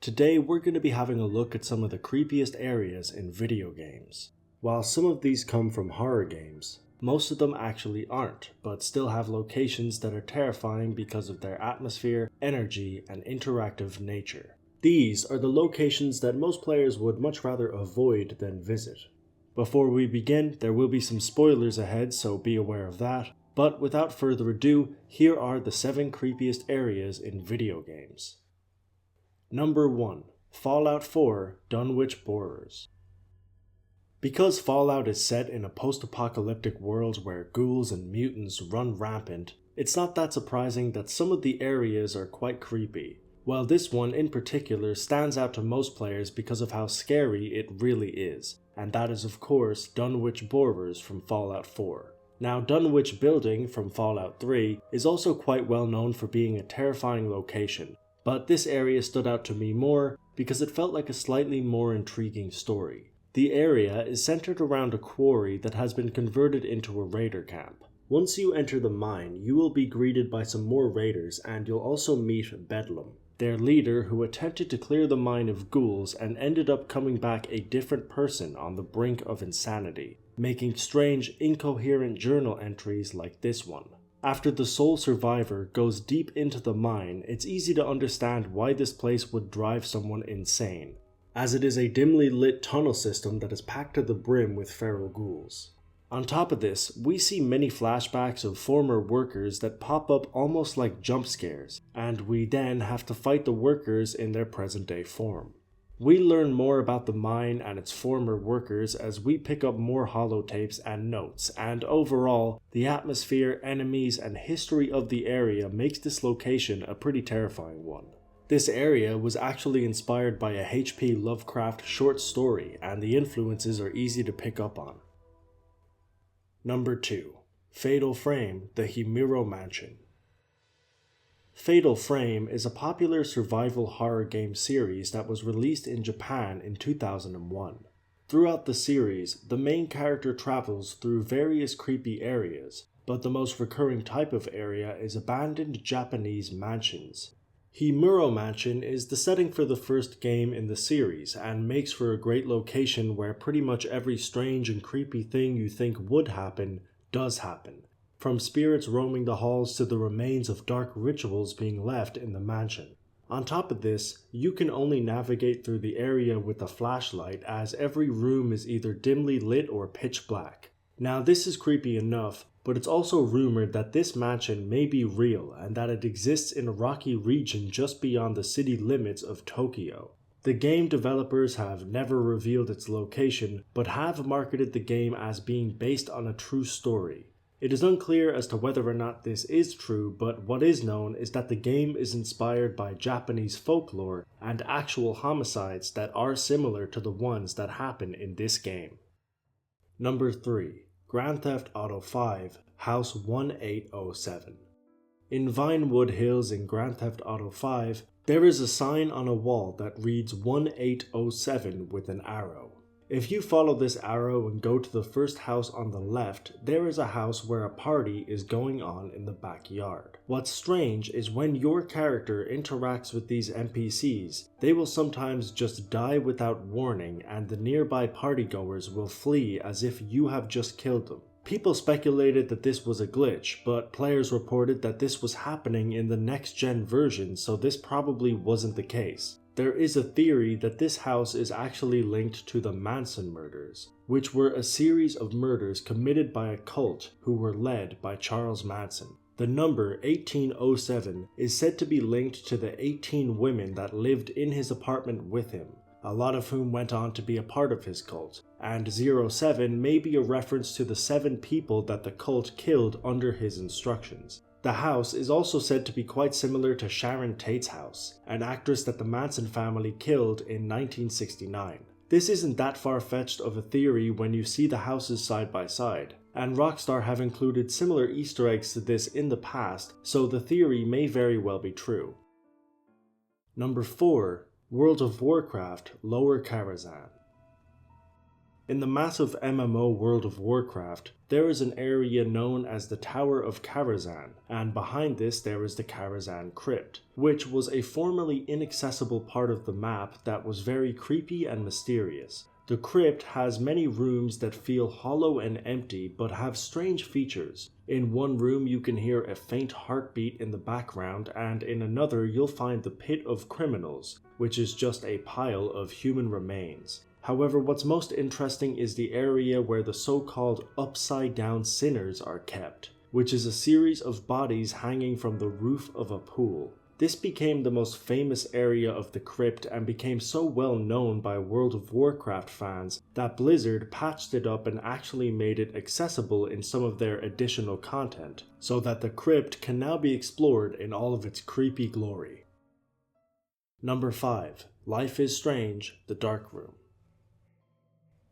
Today we're going to be having a look at some of the creepiest areas in video games. While some of these come from horror games, most of them actually aren't, but still have locations that are terrifying because of their atmosphere, energy, and interactive nature. These are the locations that most players would much rather avoid than visit. Before we begin, there will be some spoilers ahead, so be aware of that. But without further ado, here are the 7 creepiest areas in video games. Number 1. Fallout 4 Dunwich Borers. Because Fallout is set in a post-apocalyptic world where ghouls and mutants run rampant, it's not that surprising that some of the areas are quite creepy. While this one in particular stands out to most players because of how scary it really is, and that is of course Dunwich Borers from Fallout 4. Now, Dunwich Building from Fallout 3 is also quite well known for being a terrifying location, but this area stood out to me more because it felt like a slightly more intriguing story. The area is centered around a quarry that has been converted into a raider camp. Once you enter the mine, you will be greeted by some more raiders and you'll also meet Bedlam, their leader who attempted to clear the mine of ghouls and ended up coming back a different person on the brink of insanity, making strange, incoherent journal entries like this one. After the sole survivor goes deep into the mine, it's easy to understand why this place would drive someone insane, as it is a dimly lit tunnel system that is packed to the brim with feral ghouls. On top of this, we see many flashbacks of former workers that pop up almost like jump scares, and we then have to fight the workers in their present day form. We learn more about the mine and its former workers as we pick up more holotapes and notes, and overall, the atmosphere, enemies, and history of the area makes this location a pretty terrifying one. This area was actually inspired by a H.P. Lovecraft short story, and the influences are easy to pick up on. Number 2. Fatal Frame, the Himura Mansion. Fatal Frame is a popular survival horror game series that was released in Japan in 2001. Throughout the series, the main character travels through various creepy areas, but the most recurring type of area is abandoned Japanese mansions. Himura Mansion is the setting for the first game in the series and makes for a great location where pretty much every strange and creepy thing you think would happen does happen. From spirits roaming the halls to the remains of dark rituals being left in the mansion. On top of this, you can only navigate through the area with a flashlight as every room is either dimly lit or pitch black. Now this is creepy enough, but it's also rumored that this mansion may be real and that it exists in a rocky region just beyond the city limits of Tokyo. The game developers have never revealed its location, but have marketed the game as being based on a true story. It is unclear as to whether or not this is true, but what is known is that the game is inspired by Japanese folklore and actual homicides that are similar to the ones that happen in this game. Number 3. Grand Theft Auto 5 House 1807. In Vinewood Hills in Grand Theft Auto 5, there is a sign on a wall that reads 1807 with an arrow. If you follow this arrow and go to the first house on the left, there is a house where a party is going on in the backyard. What's strange is when your character interacts with these NPCs, they will sometimes just die without warning and the nearby partygoers will flee as if you have just killed them. People speculated that this was a glitch, but players reported that this was happening in the next-gen version, so this probably wasn't the case. There is a theory that this house is actually linked to the Manson murders, which were a series of murders committed by a cult who were led by Charles Manson. The number 1807 is said to be linked to the 18 women that lived in his apartment with him, a lot of whom went on to be a part of his cult, and 07 may be a reference to the 7 people that the cult killed under his instructions. The house is also said to be quite similar to Sharon Tate's house, an actress that the Manson family killed in 1969. This isn't that far-fetched of a theory when you see the houses side by side, and Rockstar have included similar Easter eggs to this in the past, so the theory may very well be true. Number 4. World of Warcraft Lower Karazhan. In the massive MMO World of Warcraft, there is an area known as the Tower of Karazhan, and behind this there is the Karazhan Crypt, which was a formerly inaccessible part of the map that was very creepy and mysterious. The crypt has many rooms that feel hollow and empty but have strange features. In one room you can hear a faint heartbeat in the background, and in another you'll find the Pit of Criminals, which is just a pile of human remains. However, what's most interesting is the area where the so-called upside-down sinners are kept, which is a series of bodies hanging from the roof of a pool. This became the most famous area of the crypt and became so well known by World of Warcraft fans that Blizzard patched it up and actually made it accessible in some of their additional content, so that the crypt can now be explored in all of its creepy glory. Number 5. Life is Strange: The Dark Room.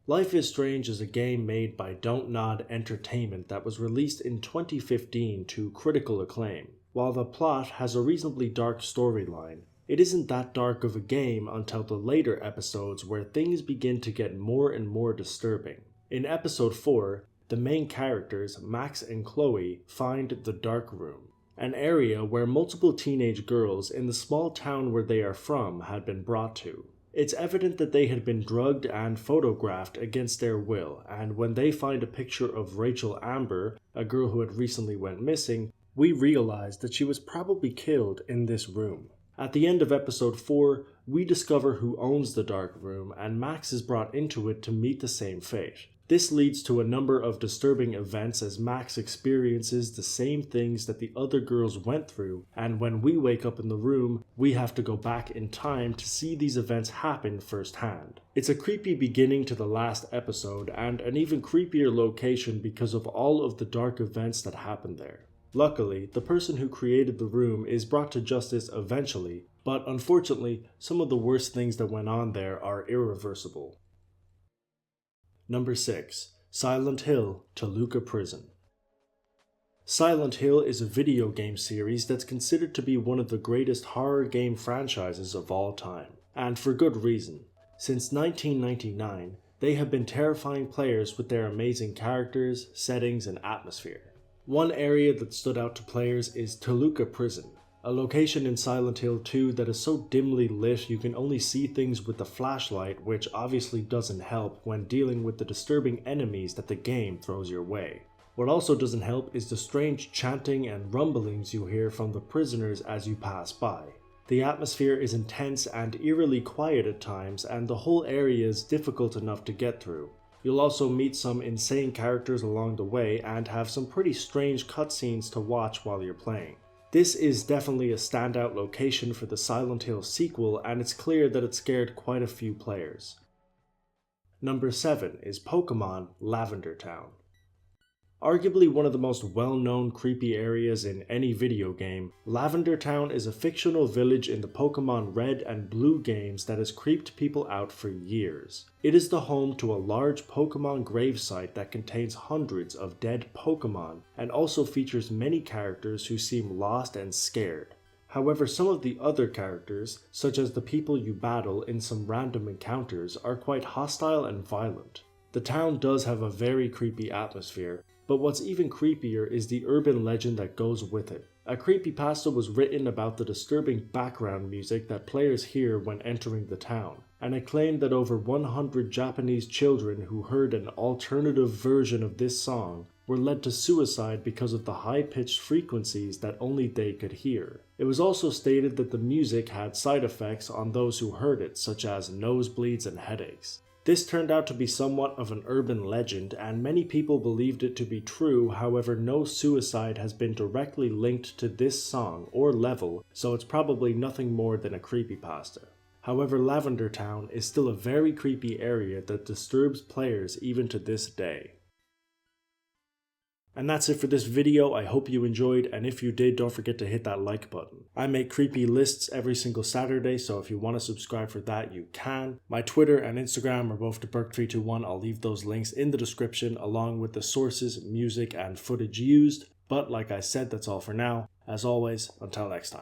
Life is Strange is a game made by Don't Nod Entertainment that was released in 2015 to critical acclaim. While the plot has a reasonably dark storyline, it isn't that dark of a game until the later episodes where things begin to get more and more disturbing. In episode 4, the main characters, Max and Chloe, find the Dark Room, an area where multiple teenage girls in the small town where they are from had been brought to. It's evident that they had been drugged and photographed against their will, and when they find a picture of Rachel Amber, a girl who had recently went missing, we realize that she was probably killed in this room. At the end of episode 4, we discover who owns the Dark Room, and Max is brought into it to meet the same fate. This leads to a number of disturbing events as Max experiences the same things that the other girls went through, and when we wake up in the room, we have to go back in time to see these events happen firsthand. It's a creepy beginning to the last episode, and an even creepier location because of all of the dark events that happened there. Luckily, the person who created the room is brought to justice eventually, but unfortunately, some of the worst things that went on there are irreversible. Number 6. Silent Hill: Toluca Prison. Silent Hill is a video game series that's considered to be one of the greatest horror game franchises of all time, and for good reason. Since 1999, they have been terrifying players with their amazing characters, settings, and atmosphere. One area that stood out to players is Toluca Prison, a location in Silent Hill 2 that is so dimly lit you can only see things with the flashlight, which obviously doesn't help when dealing with the disturbing enemies that the game throws your way. What also doesn't help is the strange chanting and rumblings you hear from the prisoners as you pass by. The atmosphere is intense and eerily quiet at times, and the whole area is difficult enough to get through. You'll also meet some insane characters along the way and have some pretty strange cutscenes to watch while you're playing. This is definitely a standout location for the Silent Hill sequel, and it's clear that it scared quite a few players. Number 7 is Pokemon Lavender Town. Arguably one of the most well-known creepy areas in any video game, Lavender Town is a fictional village in the Pokemon Red and Blue games that has creeped people out for years. It is the home to a large Pokemon gravesite that contains hundreds of dead Pokemon and also features many characters who seem lost and scared. However, some of the other characters, such as the people you battle in some random encounters, are quite hostile and violent. The town does have a very creepy atmosphere, but what's even creepier is the urban legend that goes with it. A creepypasta was written about the disturbing background music that players hear when entering the town, and it claimed that over 100 Japanese children who heard an alternative version of this song were led to suicide because of the high-pitched frequencies that only they could hear. It was also stated that the music had side effects on those who heard it, such as nosebleeds and headaches. This turned out to be somewhat of an urban legend, and many people believed it to be true. However, no suicide has been directly linked to this song or level, so it's probably nothing more than a creepypasta. However, Lavender Town is still a very creepy area that disturbs players even to this day. And that's it for this video. I hope you enjoyed, and if you did, don't forget to hit that like button. I make creepy lists every single Saturday, so if you want to subscribe for that, you can. My Twitter and Instagram are both DeBurk321. I'll leave those links in the description, along with the sources, music, and footage used. But like I said, that's all for now. As always, until next time.